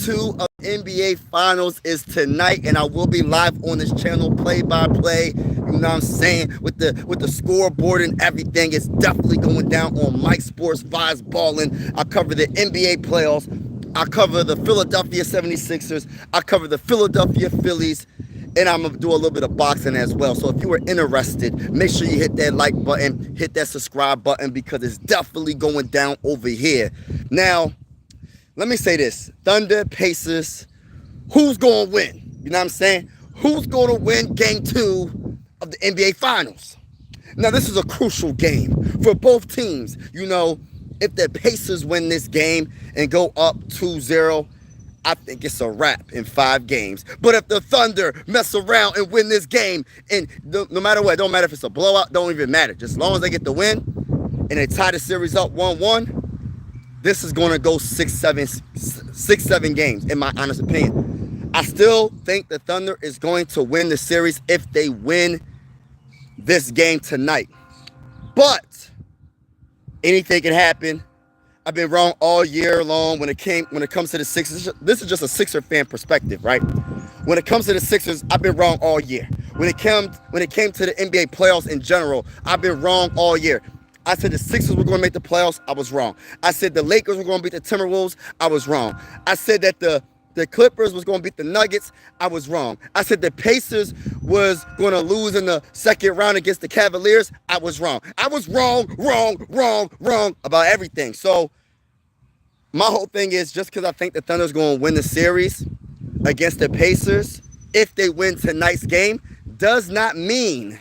two of NBA Finals is tonight, and I will be live on this channel, play-by-play. You know what I'm saying? With the scoreboard and everything. It's definitely going down on Mike Sports Vibes Ballin'. I cover the NBA playoffs. I cover the Philadelphia 76ers. I cover the Philadelphia Phillies. And I'm going to do a little bit of boxing as well. So if you are interested, make sure you hit that like button, hit that subscribe button, because it's definitely going down over here. Now, let me say this. Thunder, Pacers, who's going to win? You know what I'm saying? Who's going to win game 2 of the NBA Finals? Now, this is a crucial game for both teams. You know, if the Pacers win this game and go up 2-0, I think it's a wrap in 5 games. But if the Thunder mess around and win this game, and no matter what, it don't matter if it's a blowout, don't even matter. Just as long as they get the win and they tie the series up 1-1, this is going to go 6-7 games, in my honest opinion. I still think the Thunder is going to win the series if they win this game tonight. But anything can happen. I've been wrong all year long when it comes to the Sixers. This is just a Sixer fan perspective, right? When it comes to the Sixers, I've been wrong all year. When it came to the NBA playoffs in general, I've been wrong all year. I said the Sixers were going to make the playoffs. I was wrong. I said the Lakers were going to beat the Timberwolves. I was wrong. I said that the Clippers was going to beat the Nuggets. I was wrong. I said the Pacers was going to lose in the second round against the Cavaliers. I was wrong. I was wrong about everything. So my whole thing is, just because I think the Thunder's going to win the series against the Pacers, if they win tonight's game, does not mean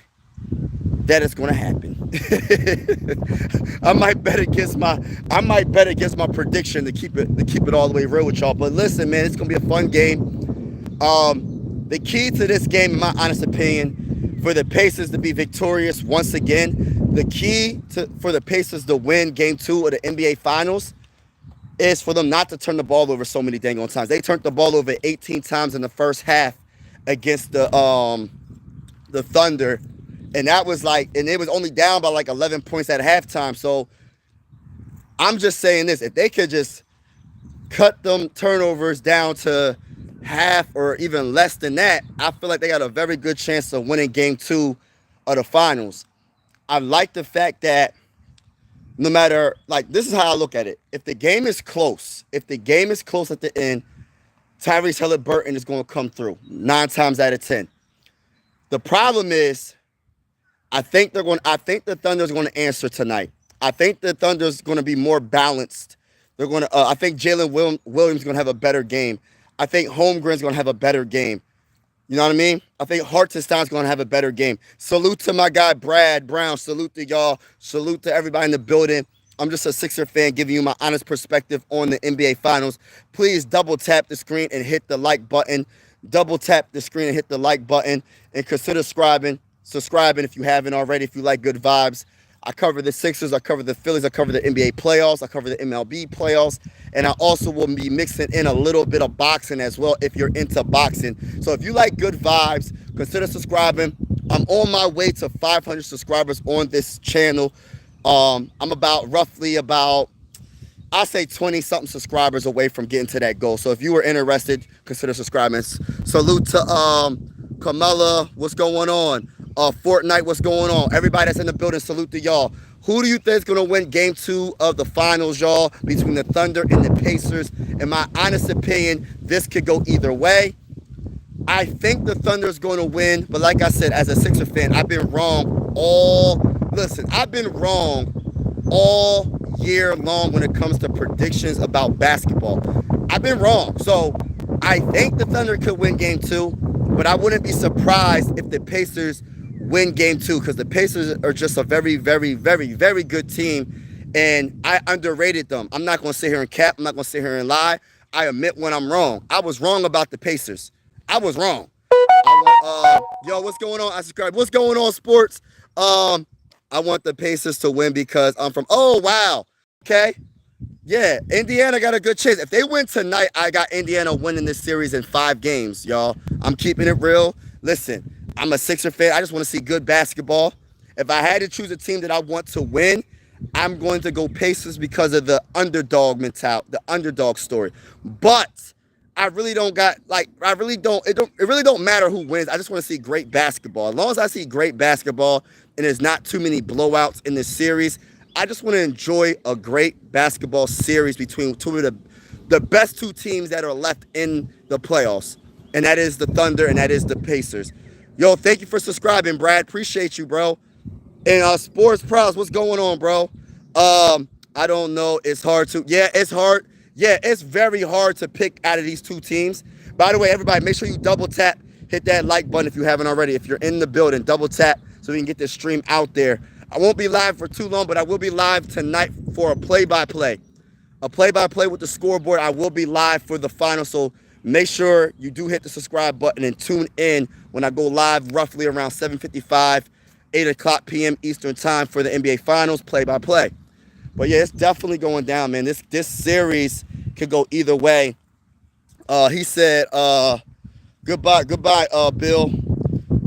that it's going to happen. I might bet against my prediction to keep it all the way real with y'all. But listen, man, it's gonna be a fun game. The key to this game, in my honest opinion, for the Pacers to be victorious once again, the key for the Pacers to win game 2 of the NBA Finals is for them not to turn the ball over so many dang on times. They turned the ball over 18 times in the first half against the Thunder. And that was and it was only down by 11 points at halftime. So I'm just saying this. If they could just cut them turnovers down to half or even less than that, I feel like they got a very good chance of winning game 2 of the finals. I like the fact that no matter, this is how I look at it. If the game is close at the end, Tyrese Halliburton is going to come through 9 times out of 10. The problem is, I think the Thunder's going to answer tonight. I think the Thunder's going to be more balanced. They're going to. I think Jalen Williams is going to have a better game. I think Holmgren's going to have a better game. You know what I mean? I think Hartenstein's going to have a better game. Salute to my guy Brad Brown. Salute to y'all. Salute to everybody in the building. I'm just a Sixer fan giving you my honest perspective on the NBA Finals. Please double tap the screen and hit the like button. Double tap the screen and hit the like button, and consider subscribing if you haven't already, if you like good vibes. I cover the Sixers, I cover the Phillies, I cover the NBA playoffs, I cover the MLB playoffs, and I also will be mixing in a little bit of boxing as well if you're into boxing. So if you like good vibes, consider subscribing. I'm on my way to 500 subscribers on this channel. I'm roughly about I say 20-something subscribers away from getting to that goal. So if you were interested, consider subscribing. Salute to Camilla, what's going on? Fortnite, what's going on? Everybody that's in the building, salute to y'all. Who do you think is going to win game 2 of the finals, y'all, between the Thunder and the Pacers? In my honest opinion, this could go either way. I think the Thunder is going to win, but like I said, as a Sixer fan, I've been wrong all year long when it comes to predictions about basketball. I've been wrong. So I think the Thunder could win game 2, but I wouldn't be surprised if the Pacers win game 2, because the Pacers are just a very, very, very, very good team, and I underrated them. I'm not going to sit here and cap. I'm not going to sit here and lie. I admit when I'm wrong. I was wrong about the Pacers. I was wrong. Yo, what's going on? I subscribe. What's going on, sports? I want the Pacers to win because I'm from. Oh, wow. Okay. Yeah, Indiana got a good chance. If they win tonight, I got Indiana winning this series in 5 games, y'all. I'm keeping it real. Listen, I'm a Sixer fan. I just want to see good basketball. If I had to choose a team that I want to win, I'm going to go Pacers because of the underdog mentality, the underdog story. But I really don't got like I really don't it really don't matter who wins. I just want to see great basketball. As long as I see great basketball and there's not too many blowouts in this series, I just want to enjoy a great basketball series between two of the best two teams that are left in the playoffs. And that is the Thunder and that is the Pacers. Yo, thank you for subscribing, Brad. Appreciate you, bro. And Sports Pros, what's going on, bro? I don't know. It's hard to. Yeah, it's hard. Yeah, it's very hard to pick out of these two teams. By the way, everybody, make sure you double tap, hit that like button if you haven't already. If you're in the building, double tap so we can get this stream out there. I won't be live for too long, but I will be live tonight for a play-by-play. A play-by-play with the scoreboard. I will be live for the final, so make sure you do hit the subscribe button and tune in when I go live roughly around 7:55, 8 o'clock p.m. Eastern time for the NBA Finals play-by-play. But yeah, it's definitely going down, man. This series could go either way. He said, goodbye, Bill.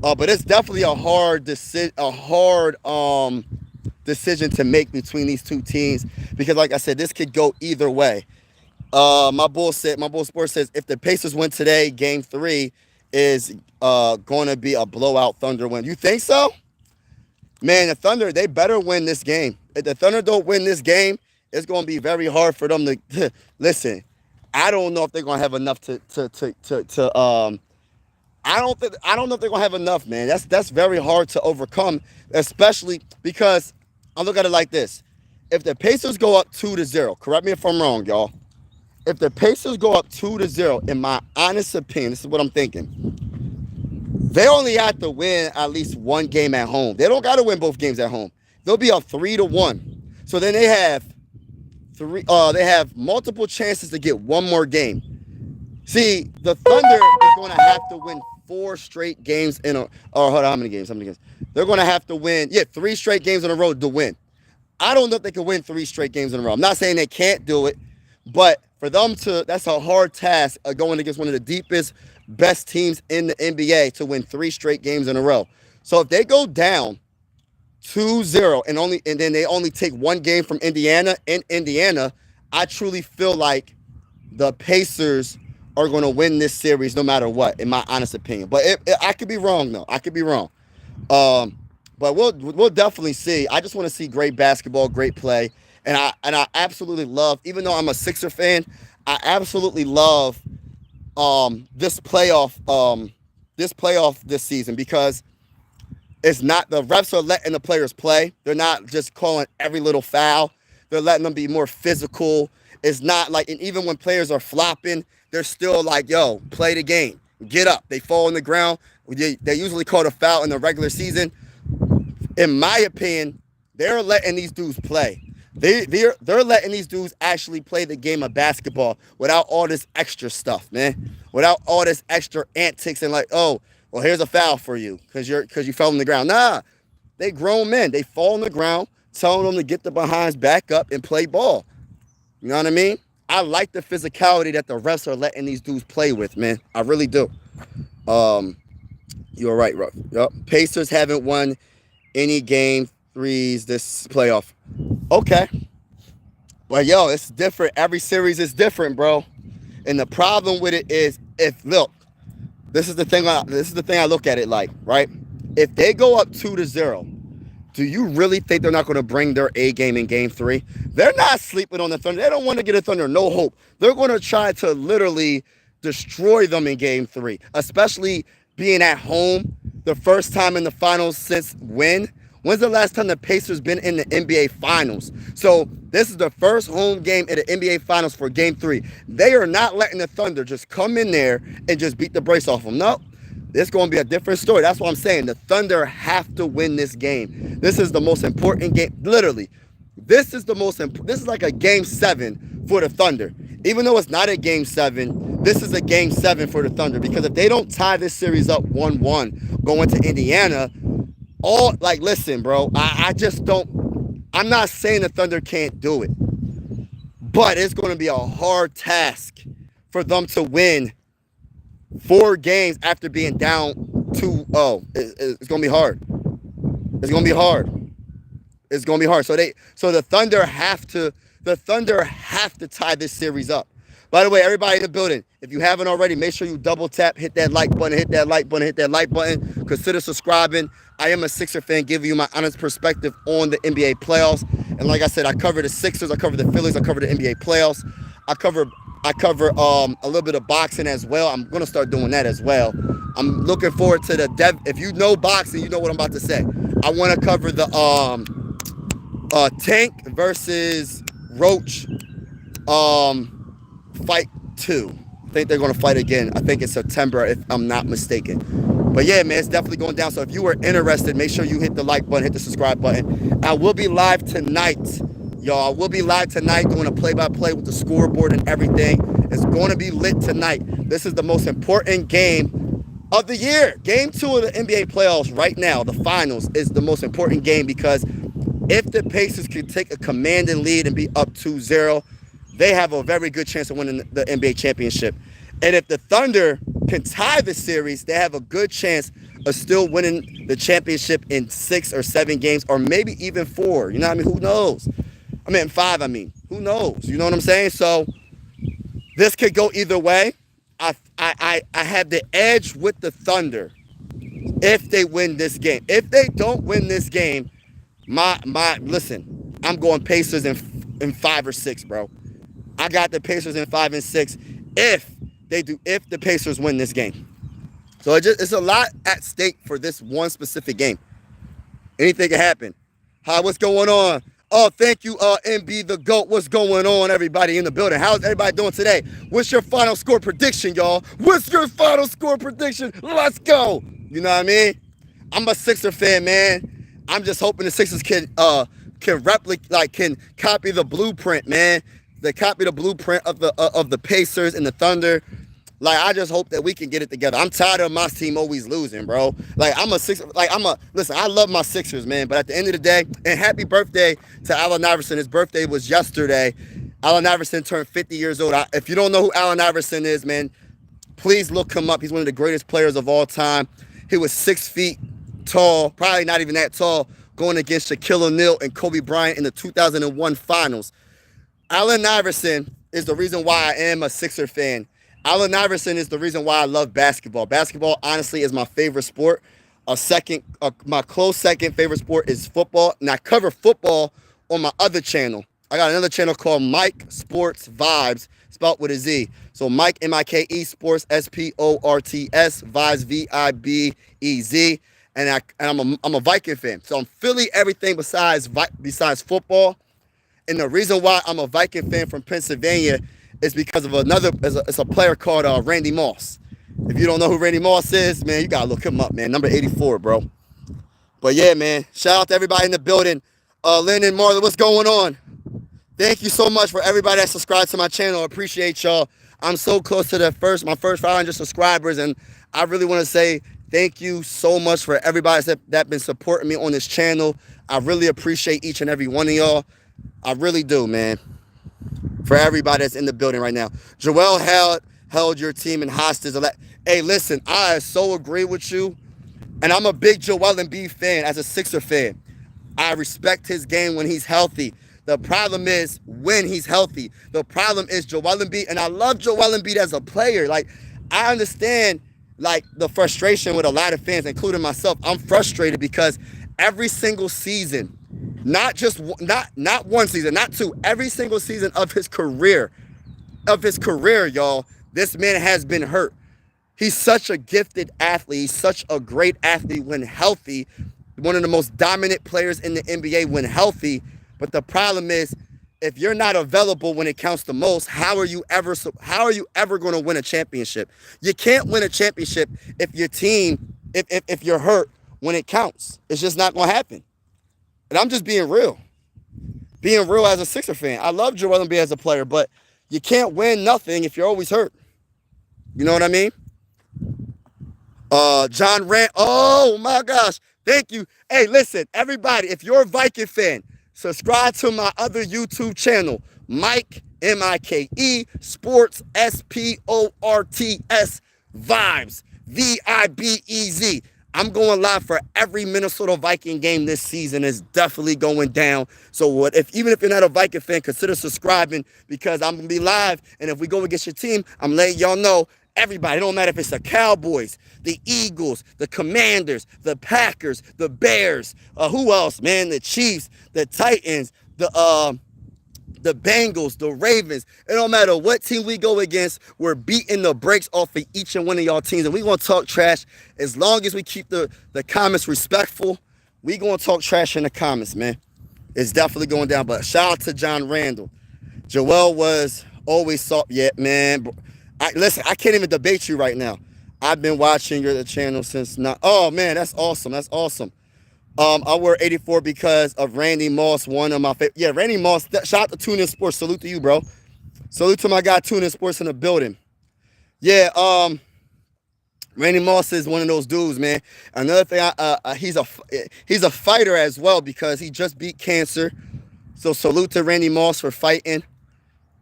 But it's definitely a hard decision, decision to make between these two teams because, like I said, this could go either way. My bull sports says if the Pacers win today, Game 3 is going to be a blowout Thunder win. You think so? Man, the Thunder, they better win this game. If the Thunder don't win this game, it's going to be very hard for them to listen. I don't know if they're going to have enough I don't know if they're going to have enough, man. That's very hard to overcome, especially because I look at it like this. If the Pacers go up 2-0, correct me if I'm wrong, y'all. If the Pacers go up 2-0, in my honest opinion, this is what I'm thinking. They only have to win at least one game at home. They don't got to win both games at home. They'll be up 3-1. So then they have multiple chances to get one more game. See, the Thunder is going to have to win 4 straight games in a. Oh, hold on, how many games? They're going to have to win, 3 straight games in a row to win. I don't know if they can win 3 straight games in a row. I'm not saying they can't do it, but for them to, that's a hard task going against one of the deepest, best teams in the NBA to win 3 straight games in a row. So if they go down 2-0 and then they only take 1 game from Indiana in Indiana, I truly feel like the Pacers are going to win this series no matter what, in my honest opinion. But I could be wrong, though. I could be wrong. But we'll definitely see. I just want to see great basketball, great play. And I absolutely love, even though I'm a Sixer fan, I absolutely love this playoff this season because it's not, the refs are letting the players play. They're not just calling every little foul. They're letting them be more physical. It's not like, and even when players are flopping, they're still like, yo, play the game. Get up. They fall on the ground. They usually call a foul in the regular season. In my opinion, they're letting these dudes play. They're letting these dudes actually play the game of basketball without all this extra stuff, man. Without all this extra antics and like, oh, well, here's a foul for you because you fell on the ground. Nah, they grown men. They fall on the ground, telling them to get the behinds back up and play ball. You know what I mean? I like the physicality that the refs are letting these dudes play with, man. I really do. You're right, Ruff. Yep. Pacers haven't won any game 3s this playoff. Okay. Well, yo, it's different. Every series is different, bro. And the problem with it is, this is the thing I look at it like, right? If they go up 2-0, do you really think they're not going to bring their A game in game 3? They're not sleeping on the Thunder. They don't want to get a Thunder no hope. They're going to try to literally destroy them in game 3, especially being at home the first time in the finals since when? When's the last time the Pacers been in the NBA Finals? So this is the first home game in the NBA Finals for Game 3. They are not letting the Thunder just come in there and just beat the brace off them. No, it's going to be a different story. That's what I'm saying. The Thunder have to win this game. This is the most important game. Literally, this is like a Game 7 for the Thunder. Even though it's not a Game 7, this is a Game 7 for the Thunder because if they don't tie this series up 1-1 going to Indiana, listen, bro, I just don't, I'm not saying the Thunder can't do it, but it's going to be a hard task for them to win 4 games after being down 2-0. It's going to be hard. It's going to be hard. It's going to be hard. So the Thunder have to tie this series up. By the way, everybody in the building, if you haven't already, make sure you double tap, hit that like button, hit that like button, hit that like button. Consider subscribing. I am a Sixer fan, giving you my honest perspective on the NBA playoffs. And like I said, I cover the Sixers, I cover the Phillies, I cover the NBA playoffs. I cover a little bit of boxing as well. I'm gonna start doing that as well. I'm looking forward to the if you know boxing, you know what I'm about to say. I want to cover the Tank versus Roach fight 2. I think they're going to fight again. I think it's September, if I'm not mistaken. But yeah, man, it's definitely going down. So if you were interested, make sure you hit the like button, hit the subscribe button. I will be live tonight, y'all. I will be live tonight doing a play-by-play with the scoreboard and everything. It's going to be lit tonight. This is the most important game of the year. Game 2 of the NBA playoffs right now, the finals, is the most important game because if the Pacers can take a commanding lead and be up 2-0, they have a very good chance of winning the NBA championship. And if the Thunder can tie the series, they have a good chance of still winning the championship in 6 or 7 games, or maybe even 4. You know what I mean? Who knows? I mean, 5, I mean. Who knows? You know what I'm saying? So this could go either way. I have the edge with the Thunder if they win this game. If they don't win this game, listen, I'm going Pacers in 5 or 6, bro. I got the Pacers in 5 and 6 if the Pacers win this game. So it's a lot at stake for this one specific game. Anything can happen. Hi, what's going on? Oh, thank you, MB the GOAT. What's going on, everybody in the building? How's everybody doing today? What's your final score prediction, y'all? What's your final score prediction? Let's go. You know what I mean? I'm a Sixer fan, man. I'm just hoping the Sixers can replicate, can copy the blueprint, man. They copy the blueprint of the Pacers and the Thunder. I just hope that we can get it together. I'm tired of my team always losing, bro. Listen, I love my Sixers, man. But at the end of the day, and happy birthday to Allen Iverson. His birthday was yesterday. Allen Iverson turned 50 years old. If you don't know who Allen Iverson is, man, please look him up. He's one of the greatest players of all time. He was 6 feet tall, probably not even that tall, going against Shaquille O'Neal and Kobe Bryant in the 2001 finals. Allen Iverson is the reason why I am a Sixer fan. Allen Iverson is the reason why I love basketball. Basketball, honestly, is my favorite sport. My close second favorite sport is football, and I cover football on my other channel. I got another channel called Mike Sports Vibes, spelled with a Z. So Mike, M-I-K-E, Sports, S-P-O-R-T-S, Vibes, V-I-B-E-Z. And I'm a Viking fan. So I'm Philly everything besides football. And the reason why I'm a Viking fan from Pennsylvania is because of it's a player called Randy Moss. If you don't know who Randy Moss is, man, you got to look him up, man. Number 84, bro. But yeah, man, shout out to everybody in the building. Lynn and Marlon, what's going on? Thank you so much for everybody that subscribed to my channel. I appreciate y'all. I'm so close to my first 500 subscribers, and I really want to say thank you so much for everybody that's been supporting me on this channel. I really appreciate each and every one of y'all. I really do, man. For everybody that's in the building right now. Joel held your team in hostage. Hey, listen, I so agree with you. And I'm a big Joel Embiid fan as a Sixer fan. I respect his game when he's healthy. The problem is when he's healthy. The problem is Joel Embiid. And I love Joel Embiid as a player. I understand, the frustration with a lot of fans, including myself. I'm frustrated because every single season, not one season, not 2, every single season of his career, y'all, this man has been hurt. He's such a gifted athlete. He's such a great athlete when healthy. One of the most dominant players in the NBA when healthy. But the problem is, if you're not available when it counts the most, how are you ever going to win a championship? You can't win a championship if your team, if you're hurt when it counts. It's just not going to happen. And I'm just being real. Being real as a Sixer fan. I love Joel Embiid as a player, but you can't win nothing if you're always hurt. You know what I mean? John Rand. Oh my gosh. Thank you. Hey, listen, everybody, if you're a Viking fan, subscribe to my other YouTube channel, Mike, M-I-K-E, Sports, S-P-O-R-T-S, Vibes, V-I-B-E-Z. I'm going live for every Minnesota Viking game this season. Is definitely going down. So what if even if you're not a Viking fan, consider subscribing because I'm gonna be live. And if we go against your team, I'm letting y'all know. Everybody, it don't matter if it's the Cowboys, the Eagles, the Commanders, the Packers, the Bears, who else, man? The Chiefs, the Titans, the Bengals, the Ravens. It don't matter what team we go against, we're beating the brakes off of each and one of y'all teams. And we gonna talk trash as long as we keep the comments respectful. We gonna talk trash in the comments, man. It's definitely going down. But shout out to John Randall. Joel was always soft. Yeah, man. Listen, I can't even debate you right now. I've been watching your channel since not. Oh man, that's awesome. That's awesome. I wear 84 because of Randy Moss, one of my favorite. Yeah, Randy Moss. Shout out to Tune In Sports. Salute to you, bro. Salute to my guy Tune In Sports in the building. Yeah, Randy Moss is one of those dudes, man. Another thing, he's a fighter as well because he just beat cancer. So salute to Randy Moss for fighting,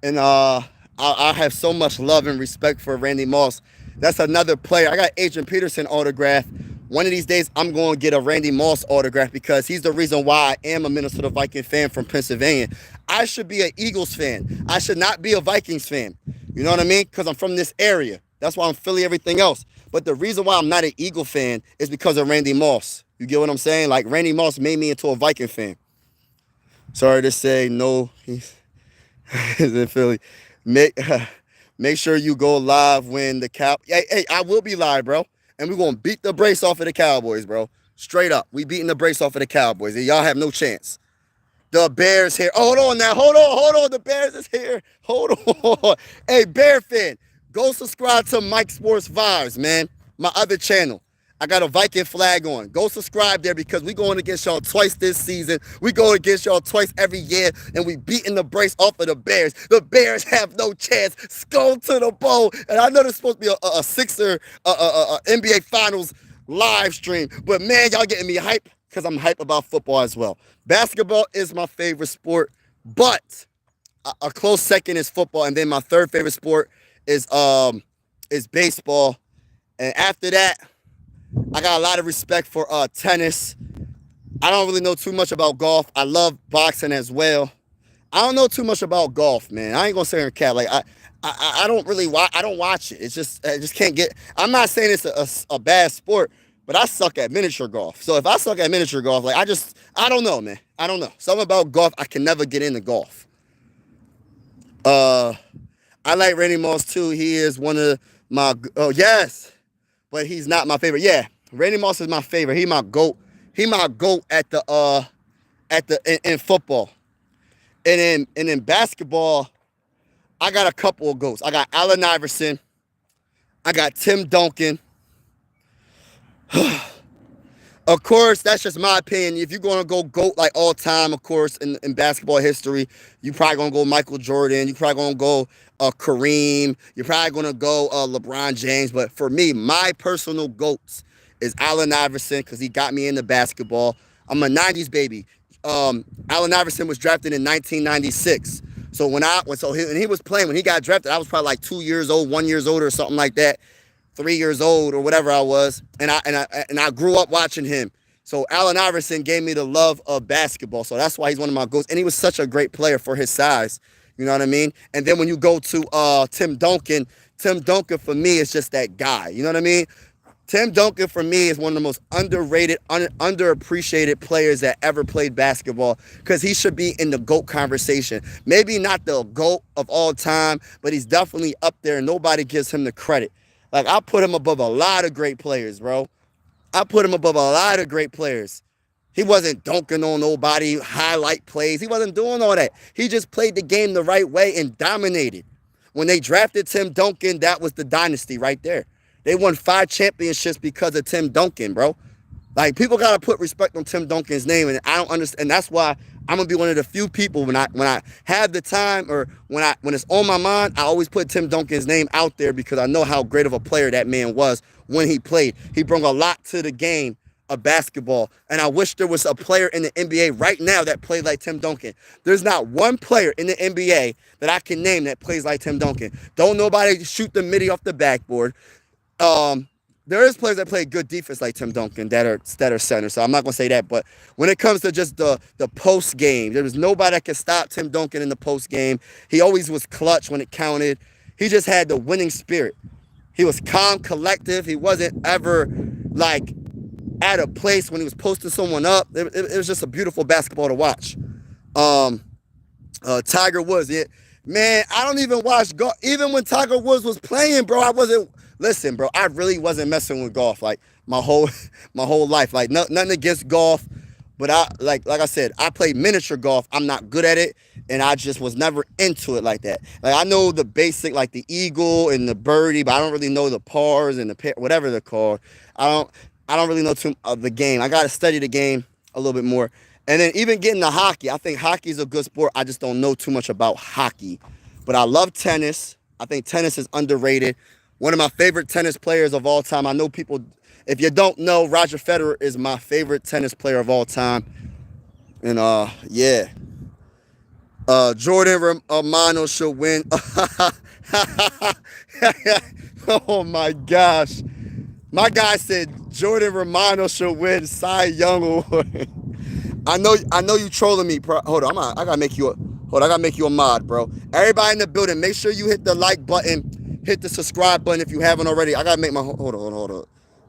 and I have so much love and respect for Randy Moss. That's another player. I got Adrian Peterson autograph. One of these days, I'm going to get a Randy Moss autograph because he's the reason why I am a Minnesota Viking fan from Pennsylvania. I should be an Eagles fan. I should not be a Vikings fan. You know what I mean? Because I'm from this area. That's why I'm Philly, everything else. But the reason why I'm not an Eagle fan is because of Randy Moss. You get what I'm saying? Like, Randy Moss made me into a Viking fan. Sorry to say, no, he's in Philly. Make sure you go live when the Hey, I will be live, bro. And we're going to beat the brace off of the Cowboys, bro. Straight up. We beating the brace off of the Cowboys. Y'all have no chance. The Bears here. Oh, hold on now. Hold on. The Bears is here. Hold on. Hey, Bear fan, go subscribe to Mike Sports Vibes, man. My other channel. I got a Viking flag on. Go subscribe there because we going against y'all twice this season. We go against y'all twice every year, and we beating the brace off of the Bears. The Bears have no chance. Skull to the bowl. And I know there's supposed to be a Sixer NBA Finals live stream, but man, y'all getting me hype because I'm hype about football as well. Basketball is my favorite sport, but a close second is football, and then my third favorite sport is baseball, and after that, I got a lot of respect for tennis. I don't really know too much about golf. I love boxing as well. I don't know too much about golf, man. I ain't gonna say in cat like I don't really watch. I don't watch it. It's just I just can't get. I'm not saying it's a bad sport, but I suck at miniature golf. So if I suck at miniature golf, like I don't know, man. I don't know. Something about golf. I can never get into golf. I like Randy Moss too. He is one of my. Oh yes. But he's not my favorite. Yeah, Randy Moss is my favorite. He my GOAT. He my GOAT in football. And in basketball, I got a couple of GOATs. I got Allen Iverson. I got Tim Duncan. Of course, that's just my opinion. If you're going to go GOAT like all time, of course, in basketball history, you're probably going to go Michael Jordan. You're probably going to go Kareem. You're probably going to go LeBron James. But for me, my personal GOATs is Allen Iverson because he got me into basketball. I'm a 90s baby. Allen Iverson was drafted in 1996. So when he was playing, when he got drafted, I was probably like 2 years old, 1 year old or something like that. 3 years old or whatever I was, and I grew up watching him. So Allen Iverson gave me the love of basketball. So that's why he's one of my GOATs. And he was such a great player for his size. You know what I mean? And then when you go to Tim Duncan for me is just that guy. You know what I mean? Tim Duncan for me is one of the most underrated, underappreciated players that ever played basketball because he should be in the GOAT conversation. Maybe not the GOAT of all time, but he's definitely up there and nobody gives him the credit. Like, I put him above a lot of great players, bro. I put him above a lot of great players. He wasn't dunking on nobody, highlight plays. He wasn't doing all that. He just played the game the right way and dominated. When they drafted Tim Duncan, that was the dynasty right there. They won 5 championships because of Tim Duncan, bro. Like, people got to put respect on Tim Duncan's name, and I don't understand. And that's why I'm going to be one of the few people when I have the time or when it's on my mind, I always put Tim Duncan's name out there because I know how great of a player that man was when he played. He brought a lot to the game of basketball, and I wish there was a player in the NBA right now that played like Tim Duncan. There's not one player in the NBA that I can name that plays like Tim Duncan. Don't nobody shoot the midi off the backboard. there is players that play good defense like Tim Duncan that are center. So I'm not gonna say that. But when it comes to just the post game, there was nobody that could stop Tim Duncan in the post game. He always was clutch when it counted. He just had the winning spirit. He was calm, collective. He wasn't ever like at a place when he was posting someone up. It was just a beautiful basketball to watch. Um, Tiger Woods, yeah, man, I don't even watch golf. Even when Tiger Woods was playing, bro, I wasn't. Listen, bro, I really wasn't messing with golf like my whole my whole life. Like nothing against golf, but I like I said, I played miniature golf. I'm not good at it, and I just was never into it like that. Like I know the basic, like the eagle and the birdie, but I don't really know the pars and the whatever they're called. I don't really know too of the game. I got to study the game a little bit more. And then even getting to hockey, I think hockey is a good sport. I just don't know too much about hockey. But I love tennis. I think tennis is underrated. One of my favorite tennis players of all time. I know people, if you don't know, Roger Federer is my favorite tennis player of all time. And yeah. Jordan Romano should win. Oh my gosh. My guy said Jordan Romano should win Cy Young Award. I know you trolling me, bro. Hold on, I gotta make you a mod, bro. Everybody in the building, make sure you hit the like button, hit the subscribe button if you haven't already. I gotta make my hold on.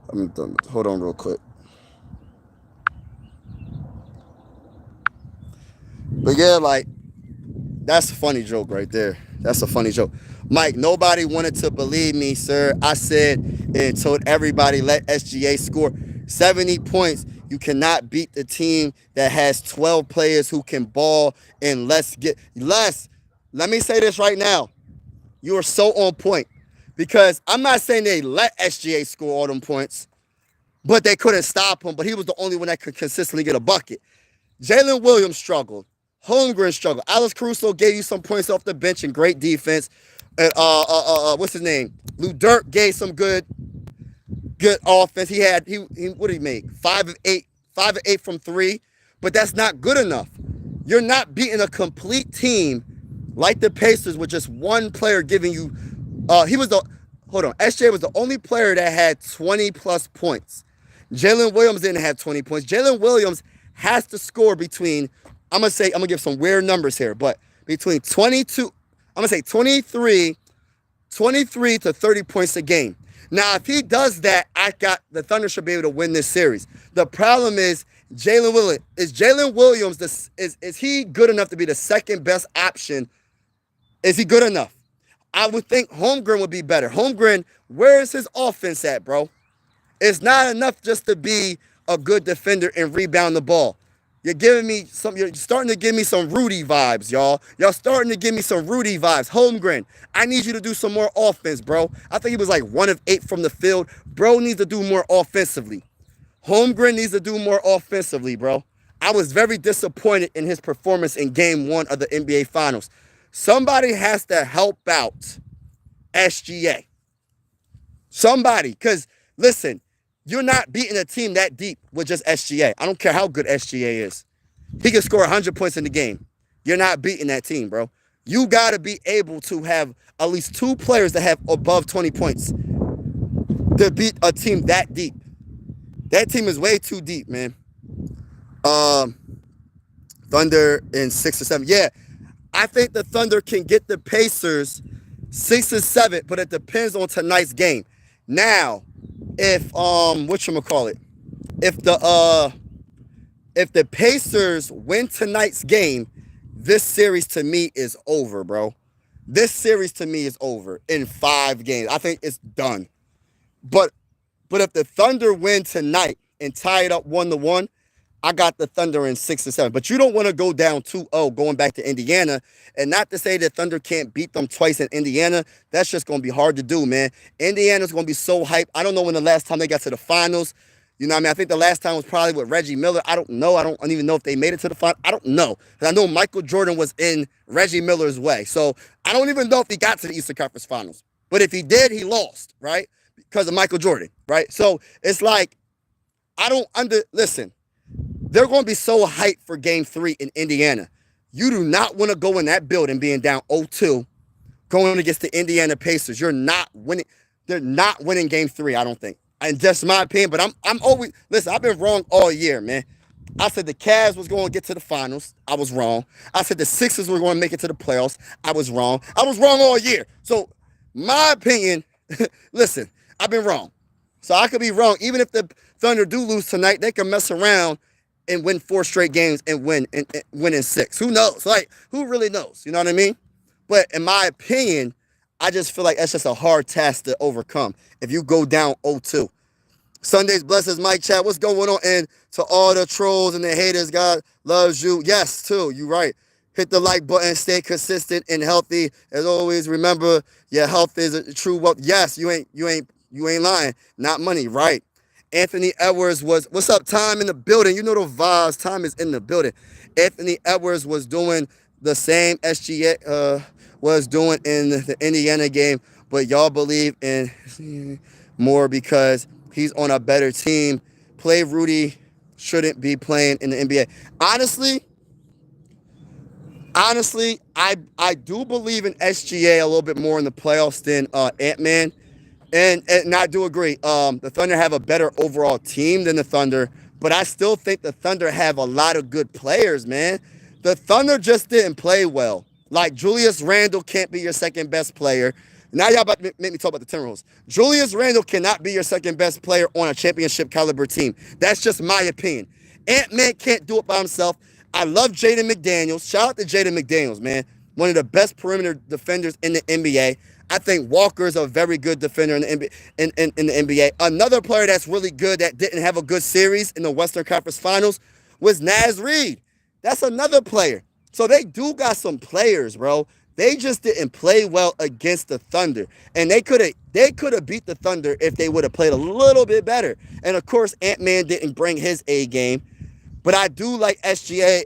I'm done. Hold on real quick. But yeah, like that's a funny joke right there. That's a funny joke. Mike, nobody wanted to believe me, sir. I said and told everybody let SGA score 70 points. You cannot beat the team that has 12 players who can ball and let me say this right now. You are so on point. Because I'm not saying they let SGA score all them points, but they couldn't stop him. But he was the only one that could consistently get a bucket. Jalen Williams struggled. Holmgren struggled. Alex Caruso gave you some points off the bench and great defense. And what's his name? Lou Dort gave some good offense. He what did he make? 5 of 8 from 3. But that's not good enough. You're not beating a complete team like the Pacers with just one player giving you. SJ was the only player that had 20 plus points. Jalen Williams didn't have 20 points. Jalen Williams has to score between, I'm gonna give some weird numbers here, but between 23 to 30 points a game. Now, if he does that, the Thunder should be able to win this series. The problem is Jalen Williams. Is Jalen Williams is he good enough to be the second best option? Is he good enough? I would think Holmgren would be better. Holmgren, where is his offense at, bro? It's not enough just to be a good defender and rebound the ball. You're starting to give me some Rudy vibes, y'all. Y'all starting to give me some Rudy vibes. Holmgren, I need you to do some more offense, bro. I think he was like 1 of 8 from the field. Bro needs to do more offensively. Holmgren needs to do more offensively, bro. I was very disappointed in his performance in Game 1 of the NBA Finals. Somebody has to help out SGA. Somebody, because listen, you're not beating a team that deep with just SGA. I don't care how good SGA is. He can score 100 points in the game. You're not beating that team, bro. You got to be able to have at least 2 players that have above 20 points to beat a team that deep. That team is way too deep, man. Thunder in 6 or 7. Yeah, I think the Thunder can get the Pacers 6 or 7, but it depends on tonight's game. Now, if if the Pacers win tonight's game, this series to me is over, bro. This series to me is over in 5 games. I think it's done. But if the Thunder win tonight and tie it up 1-1, I got the Thunder in 6 or 7. But you don't want to go down 2-0 going back to Indiana. And not to say that Thunder can't beat them twice in Indiana. That's just going to be hard to do, man. Indiana's going to be so hyped. I don't know when the last time they got to the finals. You know what I mean? I think the last time was probably with Reggie Miller. I don't know. I don't even know if they made it to the final. I don't know. Because I know Michael Jordan was in Reggie Miller's way. So I don't even know if he got to the Eastern Conference Finals. But if he did, he lost, right? Because of Michael Jordan, right? So it's like, listen. They're going to be so hyped for Game 3 in Indiana. You do not want to go in that building being down 0-2, going against the Indiana Pacers. You're not winning. They're not winning Game 3, I don't think. And just my opinion, but I'm always listen. I've been wrong all year, man. I said the Cavs was going to get to the finals. I was wrong. I said the Sixers were going to make it to the playoffs. I was wrong. I was wrong all year. So my opinion, listen, I've been wrong. So I could be wrong. Even if the Thunder do lose tonight, they can mess around and win 4 straight games and win in 6. Who knows? Like, who really knows? You know what I mean? But in my opinion, I just feel like that's just a hard task to overcome if you go down 0-2. Sunday's blessings, Mike Chat. What's going on? And to all the trolls and the haters, God loves you. Yes, too. You right. Hit the like button. Stay consistent and healthy. As always, remember your health is a true wealth. Yes, you ain't lying. Not money, right? Anthony Edwards was, what's up, Time in the building? You know the vibes. Time is in the building. Anthony Edwards was doing the same SGA was doing in the Indiana game, but y'all believe in more because he's on a better team. Play Rudy shouldn't be playing in the NBA. Honestly, I do believe in SGA a little bit more in the playoffs than Ant-Man. And I do agree. The Thunder have a better overall team than the Thunder, but I still think the Thunder have a lot of good players, man. The Thunder just didn't play well. Like, Julius Randle can't be your second best player. Now y'all about to make me talk about the Timberwolves. Julius Randle cannot be your second best player on a championship caliber team. That's just my opinion. Ant-Man can't do it by himself. I love Jaden McDaniels. Shout out to Jaden McDaniels, man. One of the best perimeter defenders in the NBA. I think Walker's a very good defender in the NBA. Another player that's really good that didn't have a good series in the Western Conference Finals was Naz Reid. That's another player. So they do got some players, bro. They just didn't play well against the Thunder. And they could have beat the Thunder if they would have played a little bit better. And of course, Ant-Man didn't bring his A game. But I do like SGA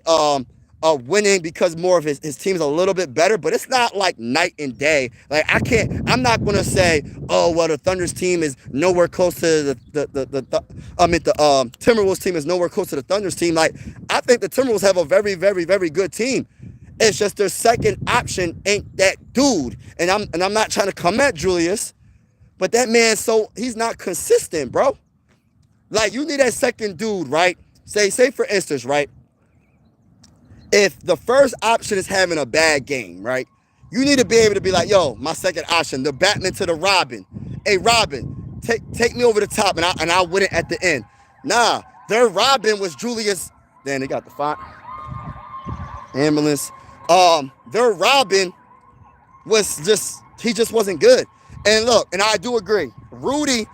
winning because more of his team's a little bit better, but it's not like night and day. Like, I'm not gonna say, oh well, the Thunder's team is nowhere close to the Timberwolves team is nowhere close to the Thunder's team. Like, I think the Timberwolves have a very, very, very good team. It's just their second option ain't that dude. And I'm not trying to come at Julius, but that man, so he's not consistent, bro. Like, you need that second dude, right? Say for instance, right? If the first option is having a bad game, right? You need to be able to be like, yo, my second option, the Batman to the Robin. Hey, Robin, take me over the top and I'll win it at the end. Nah, their Robin was Julius. Then they got the fire ambulance. Their Robin was he just wasn't good. And look, and I do agree, Rudy.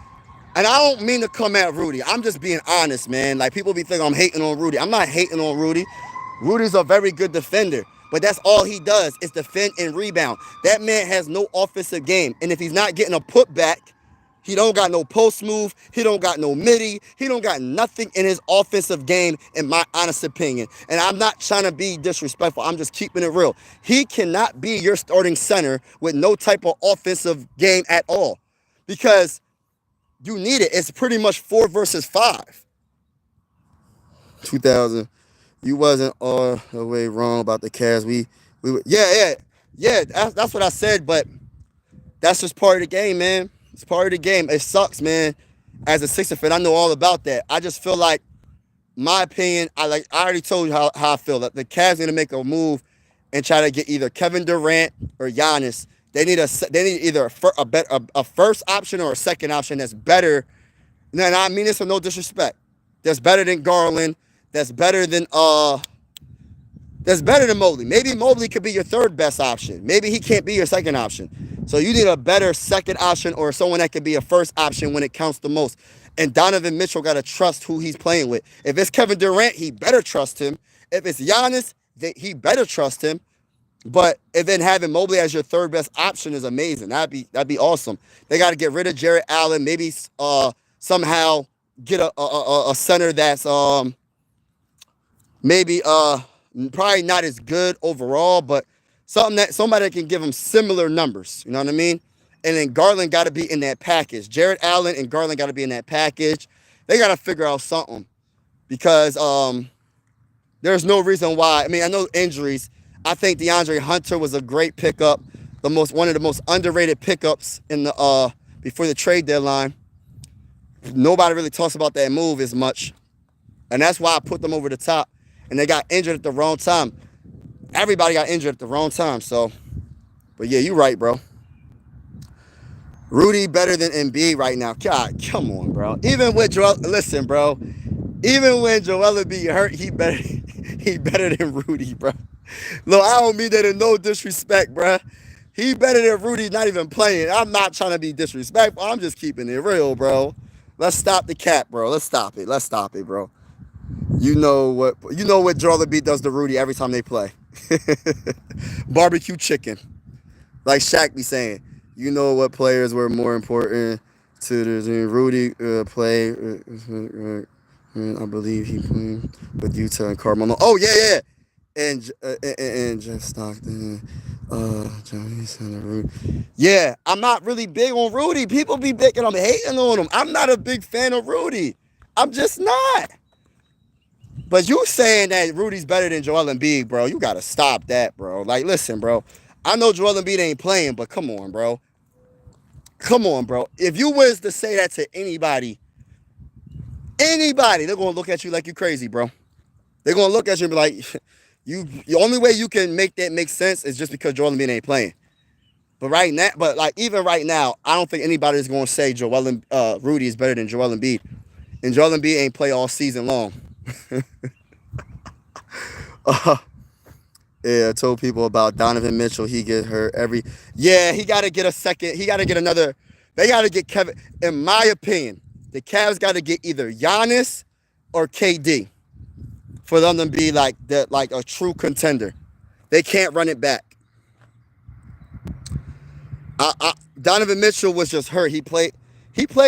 And I don't mean to come at Rudy. I'm just being honest, man. Like, people be thinking I'm hating on Rudy. I'm not hating on Rudy. Rudy's a very good defender, but that's all he does is defend and rebound. That man has no offensive game. And if he's not getting a putback, he don't got no post move. He don't got no midi. He don't got nothing in his offensive game, in my honest opinion. And I'm not trying to be disrespectful. I'm just keeping it real. He cannot be your starting center with no type of offensive game at all, because you need it. It's pretty much 4 versus 5. 2000. You wasn't all the way wrong about the Cavs. Yeah. That's what I said, but that's just part of the game, man. It's part of the game. It sucks, man. As a Sixers fan, I know all about that. I just feel like, my opinion, I already told you how I feel. That the Cavs need to make a move and try to get either Kevin Durant or Giannis. They need either a first option or a second option that's better. And I mean this with no disrespect. That's better than Garland. That's better than Mobley. Maybe Mobley could be your third best option. Maybe he can't be your second option. So you need a better second option or someone that could be a first option when it counts the most. And Donovan Mitchell got to trust who he's playing with. If it's Kevin Durant, he better trust him. If it's Giannis, he better trust him. But and then having Mobley as your third best option is amazing. That'd be awesome. They got to get rid of Jarrett Allen. Maybe somehow get a center that's maybe probably not as good overall, but somebody that can give him similar numbers. You know what I mean? And then Garland got to be in that package. Jarrett Allen and Garland got to be in that package. They got to figure out something, because there's no reason why. I mean, I know injuries. I think DeAndre Hunter was a great pickup, one of the most underrated pickups in the before the trade deadline. Nobody really talks about that move as much. And that's why I put them over the top. And they got injured at the wrong time. Everybody got injured at the wrong time. So, but yeah, you're right, bro. Rudy better than Embiid right now. God, come on, bro. Even with Joel, listen, bro. Even when Joel Embiid hurt, he better he better than Rudy, bro. Look, I don't mean that in no disrespect, bro. He better than Rudy, not even playing. I'm not trying to be disrespectful. I'm just keeping it real, bro. Let's stop the cap, bro. Let's stop it. Let's stop it, bro. You know what Joel Embiid does to Rudy every time they play. Barbecue chicken. Like Shaq be saying, you know what players were more important to the Rudy play. I believe he played with Utah and Carmelo. Oh yeah. And Jeff Stockton, Johnny Center, Rudy. Yeah, I'm not really big on Rudy. People be big and I'm hating on him. I'm not a big fan of Rudy. I'm just not. But you saying that Rudy's better than Joel Embiid, bro, you got to stop that, bro. Like, listen, bro. I know Joel Embiid ain't playing, but come on, bro. Come on, bro. If you was to say that to anybody, they're going to look at you like you crazy, bro. They're going to look at you and be like, the only way you can make that make sense is just because Joel Embiid ain't playing. But even right now, I don't think anybody is going to say Rudy is better than Joel Embiid. And Joel Embiid ain't play all season long. Yeah, I told people about Donovan Mitchell. He get hurt he got to get a second. He got to get another. They got to get Kevin. In my opinion, the Cavs got to get either Giannis or KD for them to be like a true contender. They can't run it back. Donovan Mitchell was just hurt. He played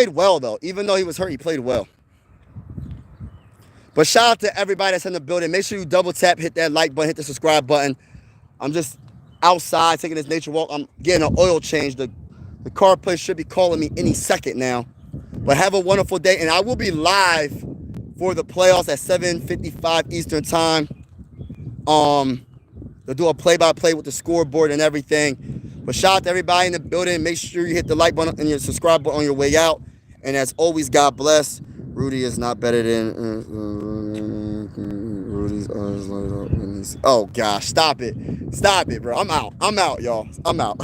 well though. Even though he was hurt, he played well. But shout out to everybody that's in the building. Make sure you double tap, hit that like button, hit the subscribe button. I'm just outside taking this nature walk. I'm getting an oil change. The car place should be calling me any second now. But have a wonderful day. And I will be live for the playoffs at 7:55 Eastern time. They'll do a play-by-play with the scoreboard and everything. But shout out to everybody in the building. Make sure you hit the like button and your subscribe button on your way out. And as always, God bless. Rudy is not better than Rudy's eyes light up when he's. Oh gosh, stop it, bro. I'm out, y'all. I'm out.